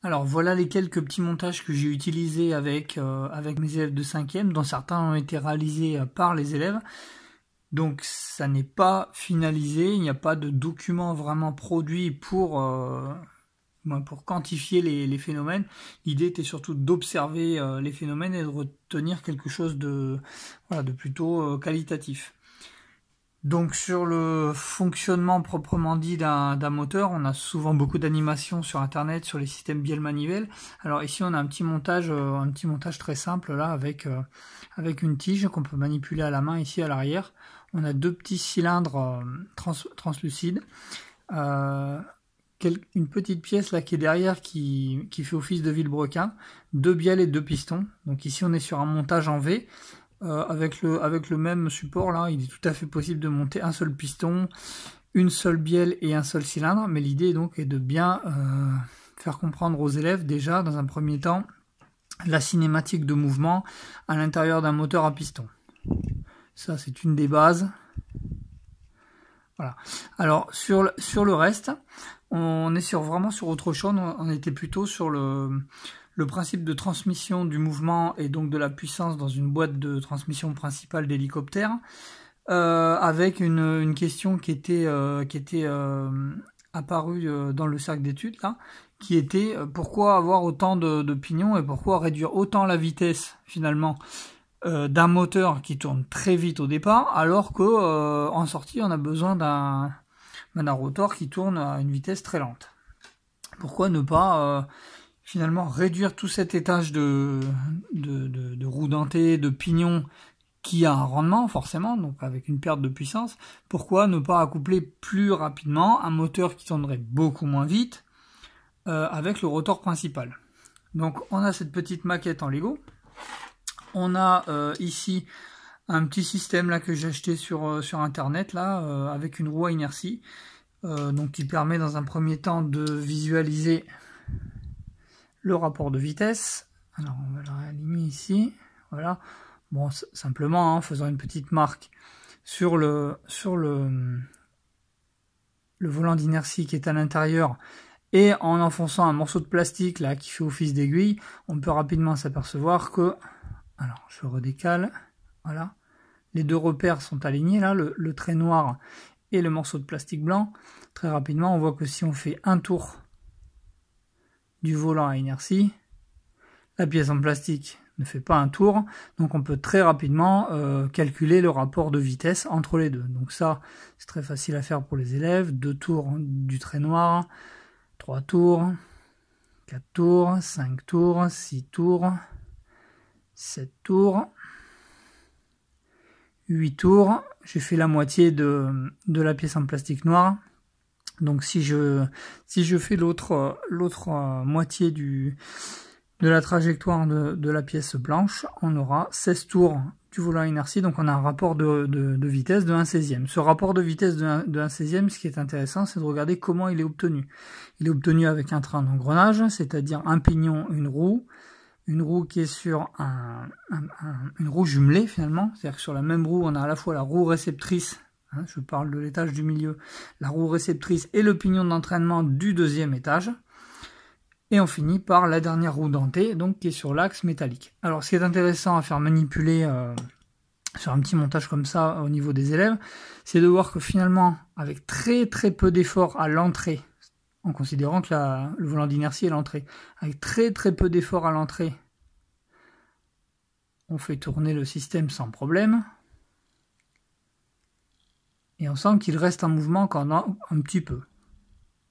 Alors voilà les quelques petits montages que j'ai utilisés avec mes élèves de 5e, dont certains ont été réalisés par les élèves. Donc ça n'est pas finalisé, il n'y a pas de document vraiment produit pour quantifier les phénomènes. L'idée était surtout d'observer les phénomènes et de retenir quelque chose de plutôt qualitatif. Donc sur le fonctionnement proprement dit d'un moteur, on a souvent beaucoup d'animations sur internet sur les systèmes bielle-manivelle. Alors ici on a un petit montage très simple là avec une tige qu'on peut manipuler à la main ici à l'arrière. On a deux petits cylindres translucides, une petite pièce là qui est derrière qui fait office de vilebrequin, deux bielles et deux pistons. Donc ici on est sur un montage en V. Avec le même support là, il est tout à fait possible de monter un seul piston, une seule bielle et un seul cylindre, mais l'idée donc est de bien faire comprendre aux élèves déjà dans un premier temps la cinématique de mouvement à l'intérieur d'un moteur à piston. Ça c'est une des bases. Voilà. Alors sur le reste, on est vraiment sur autre chose, on était plutôt sur le principe de transmission du mouvement et donc de la puissance dans une boîte de transmission principale d'hélicoptère, avec une question qui était apparue dans le cercle d'études là, qui était pourquoi avoir autant de pignons et pourquoi réduire autant la vitesse finalement d'un moteur qui tourne très vite au départ, alors que en sortie on a besoin d'un rotor qui tourne à une vitesse très lente. Pourquoi ne pas finalement réduire tout cet étage de roues dentées, de pignons qui a un rendement forcément, donc avec une perte de puissance. Pourquoi ne pas accoupler plus rapidement un moteur qui tournerait beaucoup moins vite avec le rotor principal. Donc on a cette petite maquette en Lego. On a ici un petit système là que j'ai acheté sur internet là avec une roue à inertie, donc qui permet dans un premier temps de visualiser le rapport de vitesse. Alors on va le réaligner ici, voilà. Bon, simplement en faisant une petite marque sur le volant d'inertie qui est à l'intérieur et en enfonçant un morceau de plastique là qui fait office d'aiguille, on peut rapidement s'apercevoir que, alors je redécale, voilà, les deux repères sont alignés là, le trait noir et le morceau de plastique blanc. Très rapidement on voit que si on fait un tour du volant à inertie, la pièce en plastique ne fait pas un tour, donc on peut très rapidement calculer le rapport de vitesse entre les deux. Donc ça, c'est très facile à faire pour les élèves. 2 tours du trait noir, 3 tours, 4 tours, 5 tours, 6 tours, 7 tours, 8 tours. J'ai fait la moitié de la pièce en plastique noir. Donc si je fais l'autre moitié de la trajectoire de la pièce blanche, on aura 16 tours du volant à inertie, donc on a un rapport de vitesse de 1/16e. Ce rapport de vitesse de 1/16e, ce qui est intéressant, c'est de regarder comment il est obtenu. Il est obtenu avec un train d'engrenage, c'est-à-dire un pignon, une roue qui est sur une roue jumelée finalement, c'est-à-dire que sur la même roue, on a à la fois la roue réceptrice, hein, je parle de l'étage du milieu, la roue réceptrice et le pignon d'entraînement du deuxième étage. Et on finit par la dernière roue dentée, donc qui est sur l'axe métallique. Alors ce qui est intéressant à faire manipuler sur un petit montage comme ça au niveau des élèves, c'est de voir que finalement, avec très très peu d'efforts à l'entrée, en considérant que le volant d'inertie est l'entrée, avec très très peu d'efforts à l'entrée, on fait tourner le système sans problème. Et on sent qu'il reste en mouvement quand on un petit peu.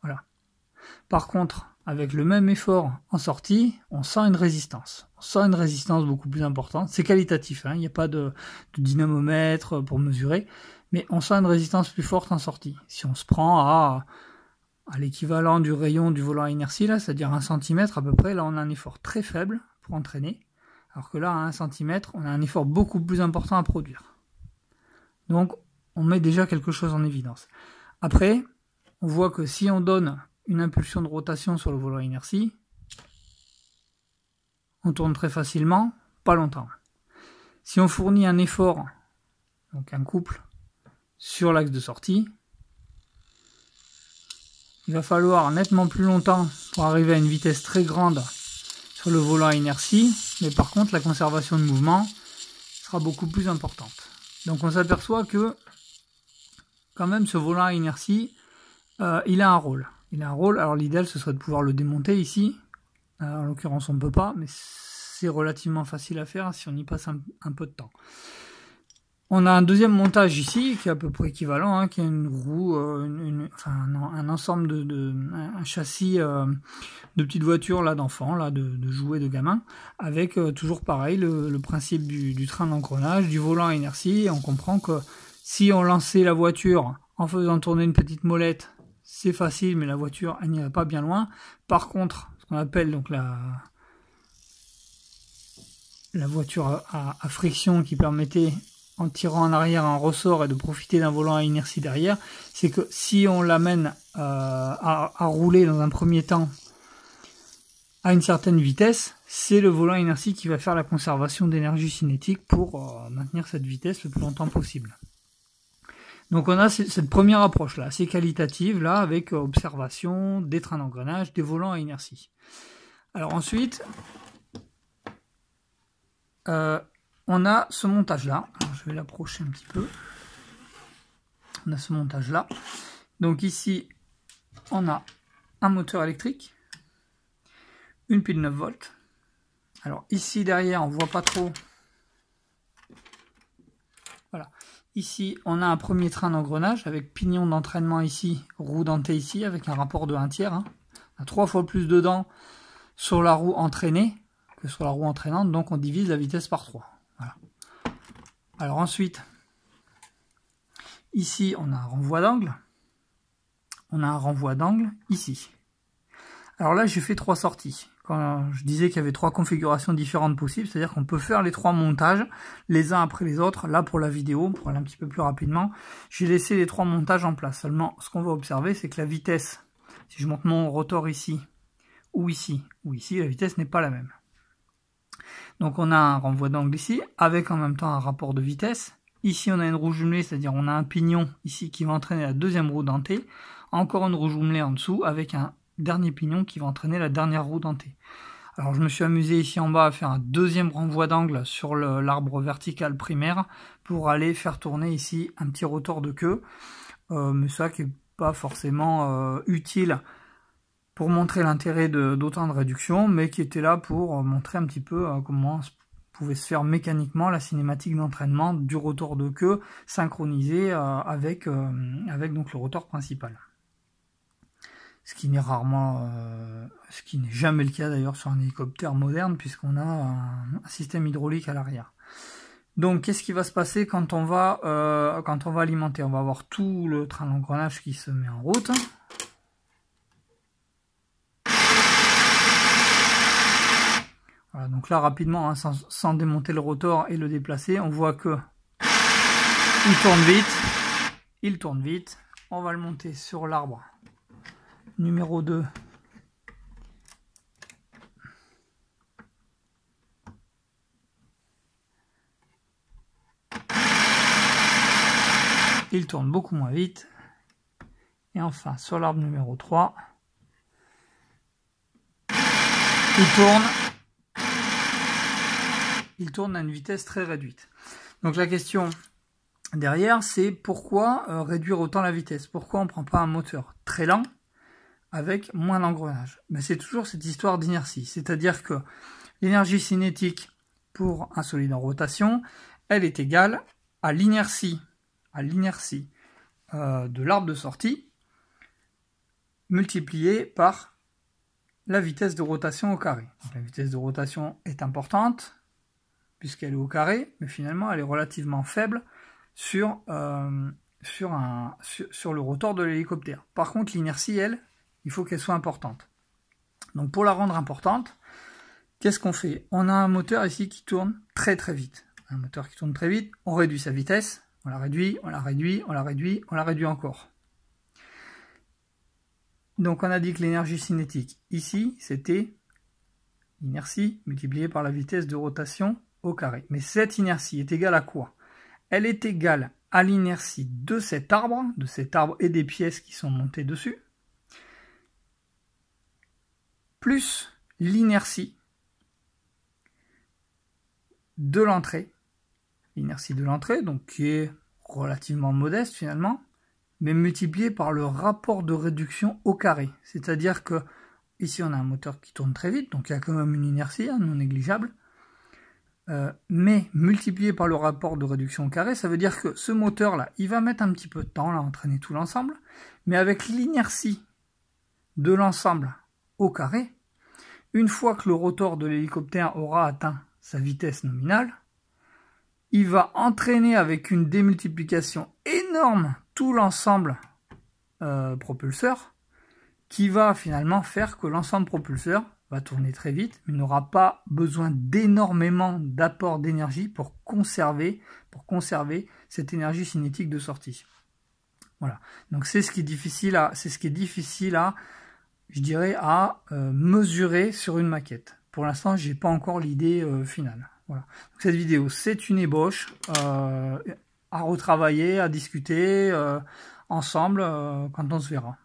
Voilà. Par contre, avec le même effort en sortie, on sent une résistance. On sent une résistance beaucoup plus importante. C'est qualitatif, hein, il n'y a pas de dynamomètre pour mesurer, mais on sent une résistance plus forte en sortie. Si on se prend à l'équivalent du rayon du volant à inertie, là, c'est-à-dire 1 cm à peu près, là on a un effort très faible pour entraîner, alors que là, à 1 cm, on a un effort beaucoup plus important à produire. Donc, on met déjà quelque chose en évidence. Après, on voit que si on donne une impulsion de rotation sur le volant à inertie, on tourne très facilement, pas longtemps. Si on fournit un effort, donc un couple, sur l'axe de sortie, il va falloir nettement plus longtemps pour arriver à une vitesse très grande sur le volant à inertie, mais par contre la conservation de mouvement sera beaucoup plus importante. Donc on s'aperçoit que quand même ce volant à inertie, il a un rôle. Il a un rôle, alors l'idéal ce serait de pouvoir le démonter ici. En l'occurrence on ne peut pas, mais c'est relativement facile à faire si on y passe un peu de temps. On a un deuxième montage ici qui est à peu près équivalent, hein, qui est une roue, un ensemble un châssis de petites voitures là d'enfants, là de jouets de gamins, avec toujours pareil le principe du train d'engrenage, du volant à inertie. Et on comprend que si on lançait la voiture en faisant tourner une petite molette, c'est facile, mais la voiture elle n'irait pas bien loin. Par contre, ce qu'on appelle donc la voiture à friction qui permettait, en tirant en arrière un ressort et de profiter d'un volant à inertie derrière, c'est que si on l'amène à rouler dans un premier temps à une certaine vitesse, c'est le volant à inertie qui va faire la conservation d'énergie cinétique pour maintenir cette vitesse le plus longtemps possible. Donc on a cette première approche là, assez qualitative là, avec observation des trains d'engrenage, des volants à inertie. Alors ensuite, on a ce montage-là. Je vais l'approcher un petit peu. On a ce montage-là. Donc ici, on a un moteur électrique, une pile 9 volts. Alors ici, derrière, on voit pas trop. Voilà. Ici, on a un premier train d'engrenage avec pignon d'entraînement ici, roue dentée ici, avec un rapport de 1/3. Hein. On a 3 fois plus dedans sur la roue entraînée que sur la roue entraînante, donc on divise la vitesse par 3. Voilà. Alors ensuite, ici on a un renvoi d'angle. On a un renvoi d'angle ici. Alors là j'ai fait 3 sorties. Quand je disais qu'il y avait 3 configurations différentes possibles, c'est-à-dire qu'on peut faire les 3 montages les uns après les autres. Là pour la vidéo, pour aller un petit peu plus rapidement, j'ai laissé les 3 montages en place. Seulement ce qu'on va observer, c'est que la vitesse, si je monte mon rotor ici, ou ici, la vitesse n'est pas la même. Donc on a un renvoi d'angle ici, avec en même temps un rapport de vitesse. Ici on a une roue jumelée, c'est-à-dire on a un pignon ici qui va entraîner la deuxième roue dentée. Encore une roue jumelée en dessous, avec un dernier pignon qui va entraîner la dernière roue dentée. Alors je me suis amusé ici en bas à faire un deuxième renvoi d'angle sur l'arbre vertical primaire, pour aller faire tourner ici un petit rotor de queue. Mais ça qui n'est pas forcément utile pour montrer l'intérêt d'autant de réduction, mais qui était là pour montrer un petit peu comment pouvait se faire mécaniquement la cinématique d'entraînement du rotor de queue synchronisé avec donc le rotor principal. Ce qui n'est jamais le cas d'ailleurs sur un hélicoptère moderne, puisqu'on a un système hydraulique à l'arrière. Donc qu'est-ce qui va se passer quand on va alimenter? On va avoir tout le train d'engrenage qui se met en route. Voilà, donc là rapidement, hein, sans démonter le rotor et le déplacer, on voit que il tourne vite. On va le monter sur l'arbre numéro 2. Il tourne beaucoup moins vite. Et enfin sur l'arbre numéro 3, il tourne à une vitesse très réduite. Donc la question derrière, c'est pourquoi réduire autant la vitesse? Pourquoi on ne prend pas un moteur très lent avec moins d'engrenage? Ben, c'est toujours cette histoire d'inertie. C'est-à-dire que l'énergie cinétique pour un solide en rotation, elle est égale à l'inertie de l'arbre de sortie multipliée par la vitesse de rotation au carré. Donc, la vitesse de rotation est importante puisqu'elle est au carré, mais finalement elle est relativement faible sur le rotor de l'hélicoptère. Par contre, l'inertie, elle, il faut qu'elle soit importante. Donc pour la rendre importante, qu'est-ce qu'on fait? On a un moteur ici qui tourne très très vite. Un moteur qui tourne très vite, on réduit sa vitesse, on la réduit, on la réduit, on la réduit, on la réduit encore. Donc on a dit que l'énergie cinétique ici, c'était l'inertie multipliée par la vitesse de rotation au carré. Mais cette inertie est égale à quoi? Elle est égale à l'inertie de cet arbre et des pièces qui sont montées dessus, plus l'inertie de l'entrée. L'inertie de l'entrée, donc qui est relativement modeste finalement, mais multipliée par le rapport de réduction au carré. C'est-à-dire que ici on a un moteur qui tourne très vite, donc il y a quand même une inertie non négligeable, mais multiplié par le rapport de réduction au carré, ça veut dire que ce moteur-là, il va mettre un petit peu de temps là, à entraîner tout l'ensemble, mais avec l'inertie de l'ensemble au carré, une fois que le rotor de l'hélicoptère aura atteint sa vitesse nominale, il va entraîner avec une démultiplication énorme tout l'ensemble propulseur, qui va finalement faire que l'ensemble propulseur va tourner très vite, mais n'aura pas besoin d'énormément d'apport d'énergie pour conserver cette énergie cinétique de sortie. Voilà. Donc c'est ce qui est difficile à, je dirais, à mesurer sur une maquette. Pour l'instant, j'ai pas encore l'idée finale. Voilà. Donc, cette vidéo, c'est une ébauche à retravailler, à discuter ensemble quand on se verra.